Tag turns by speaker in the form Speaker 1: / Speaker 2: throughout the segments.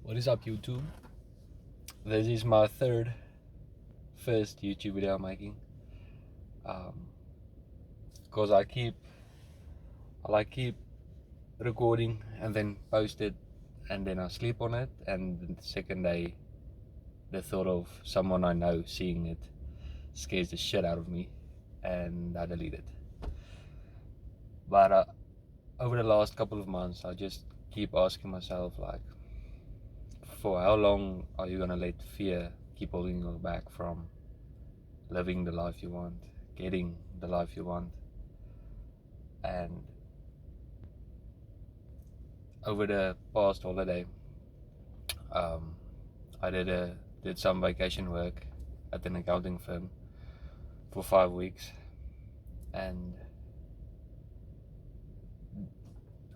Speaker 1: What is up, YouTube? This is my first YouTube video I'm making. Because I keep recording and then post it, and then I sleep on it, and the second day the thought of someone I know seeing it scares the shit out of me, and I delete it. But over the last couple of months, I just keep asking myself, like, for how long are you gonna let fear keep holding you back from living the life you want, getting the life you want? And over the past holiday, I did some vacation work at an accounting firm for 5 weeks, and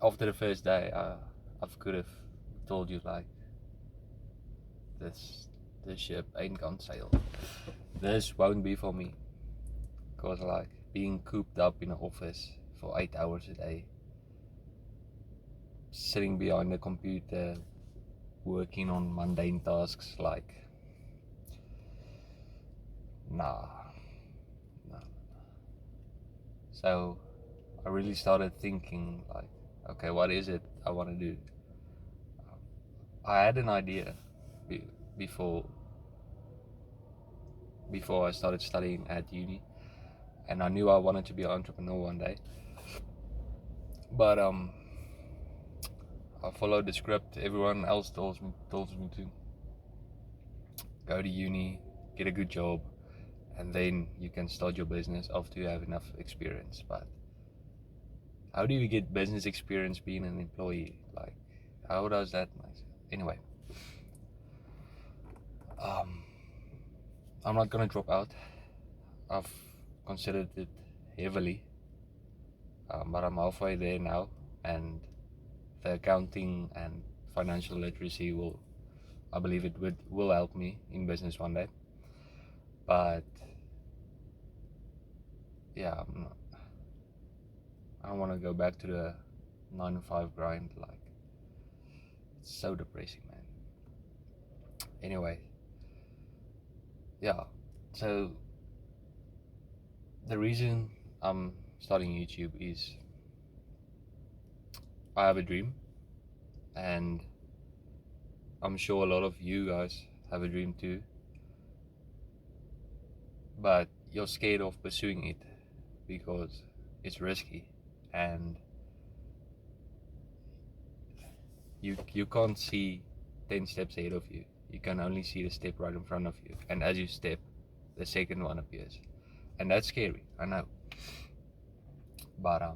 Speaker 1: after the first day, I could have told you, like, this ship ain't gonna sail. This won't be for me, because like being cooped up in an office for 8 hours a day, sitting behind a computer, working on mundane tasks, like, nah. So I really started thinking, like, okay, what is it I want to do? I had an idea before I started studying at uni, and I knew I wanted to be an entrepreneur one day. But I followed the script everyone else tells me to. Go to uni, get a good job, and then you can start your business after you have enough experience. But how do you get business experience being an employee? Like, how does that make sense? Anyway, I'm not gonna drop out. I've considered it heavily, but I'm halfway there now, and the accounting and financial literacy I believe it will help me in business one day. But yeah, I don't want to go back to the 9 to 5 grind. Like, it's so depressing, man. Anyway, yeah, so the reason I'm starting YouTube is I have a dream, and I'm sure a lot of you guys have a dream too, but you're scared of pursuing it because it's risky, and you can't see 10 steps ahead of you. You can only see the step right in front of you, and as you step, the second one appears, and that's scary, I know. But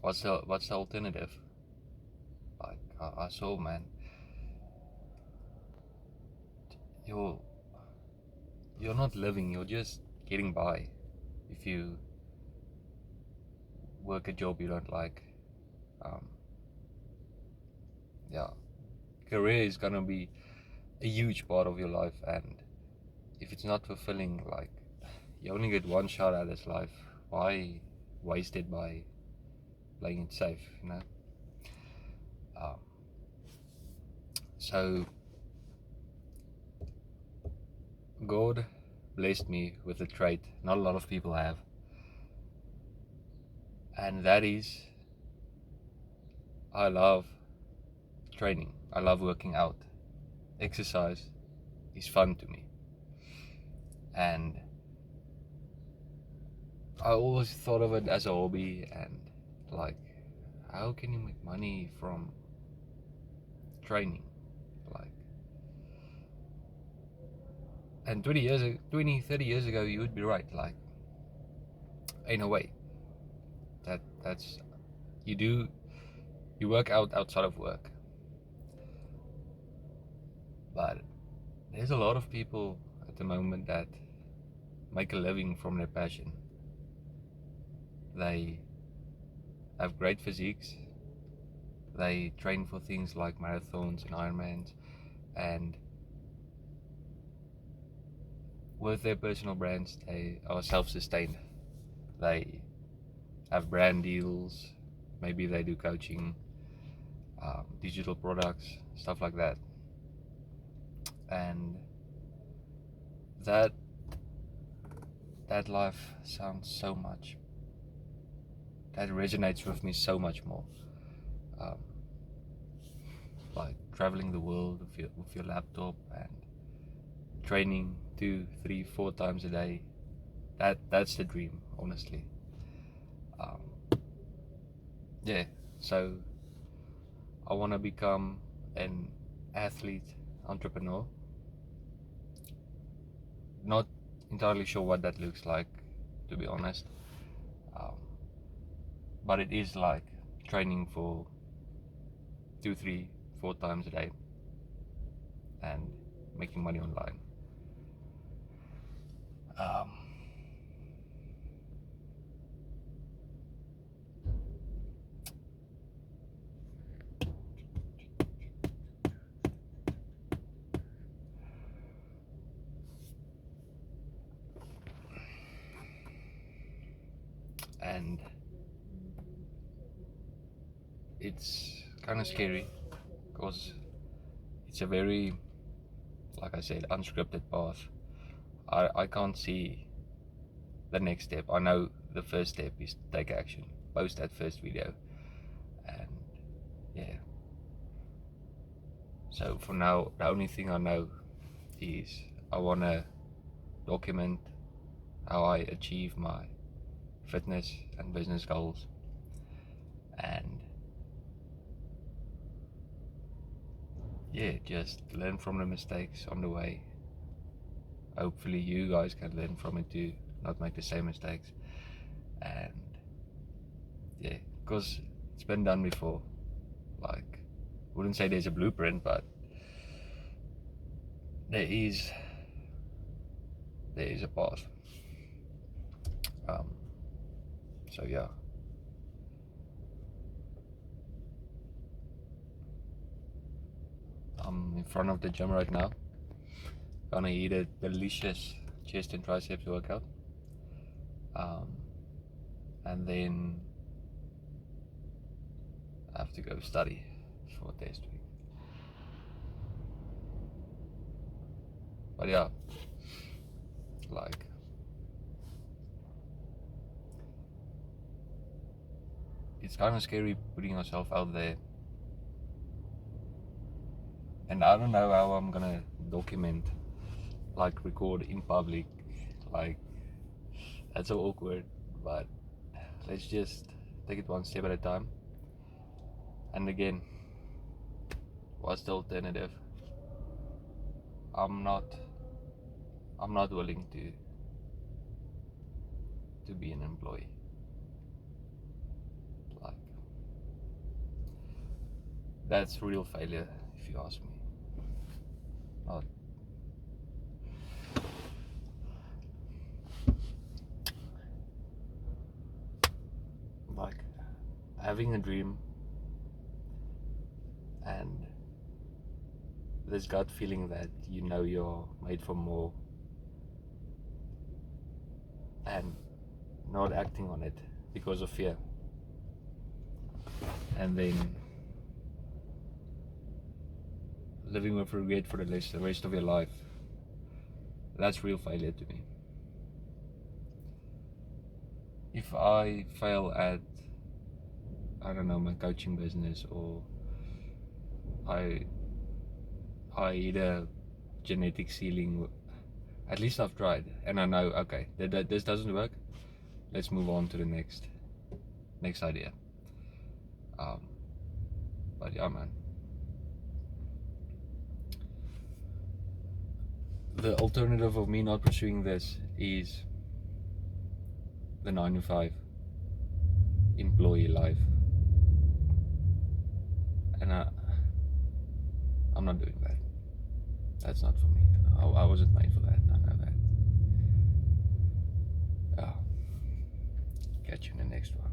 Speaker 1: what's the alternative? Like, I saw, man, you're not living, you're just getting by if you work a job you don't like. Yeah, career is gonna be a huge part of your life, and if it's not fulfilling, like, you only get one shot at this life. Why waste it by playing it safe, you know? So God blessed me with a trait not a lot of people have, and that is I love training. I love working out. Exercise is fun to me, and I always thought of it as a hobby, and like, how can you make money from training? Like, and 30 years ago, you would be right. Like, in a way, that's you work out outside of work, but there's a lot of people at the moment that make a living from their passion. They have great physiques. They train for things like marathons and Ironmans, and with their personal brands, they are self-sustained. They have brand deals. Maybe they do coaching. digital products, stuff like that. And that life sounds so much, that resonates with me so much more. Like traveling the world with your laptop and training 2, 3, 4 times a day. That's the dream, honestly. Yeah, so I want to become an athlete entrepreneur. Not entirely sure what that looks like, to be honest, but it is like training for 2, 3, 4 times a day and making money online. And it's kind of scary because it's a very, like I said, unscripted path. I can't see the next step. I know the first step is to take action, post that first video, and yeah. So for now, the only thing I know is I want to document how I achieve my fitness and business goals, and yeah, just learn from the mistakes on the way. Hopefully you guys can learn from it too, not make the same mistakes. And yeah, because it's been done before. Like, wouldn't say there's a blueprint, but there is a path. So yeah. I'm in front of the gym right now. Gonna eat a delicious chest and triceps workout. And then I have to go study for test week. But yeah, like, it's kind of scary putting yourself out there. And I don't know how I'm gonna document, like record in public. Like, that's so awkward, but let's just take it one step at a time. And again, what's the alternative? I'm not willing to be an employee. Like, that's real failure, if you ask me. Not like having a dream and this gut feeling that you know you're made for more, and not acting on it because of fear, and then living with regret for the rest of your life. That's real failure to me. If I fail at, I don't know, my coaching business, or I hit a genetic ceiling, at least I've tried, and I know, okay, this doesn't work, let's move on to the next idea. But yeah, man, the alternative of me not pursuing this is the 9-to-5 employee life, and I'm not doing that. That's not for me. I wasn't made for that. I know that. Catch you in the next one.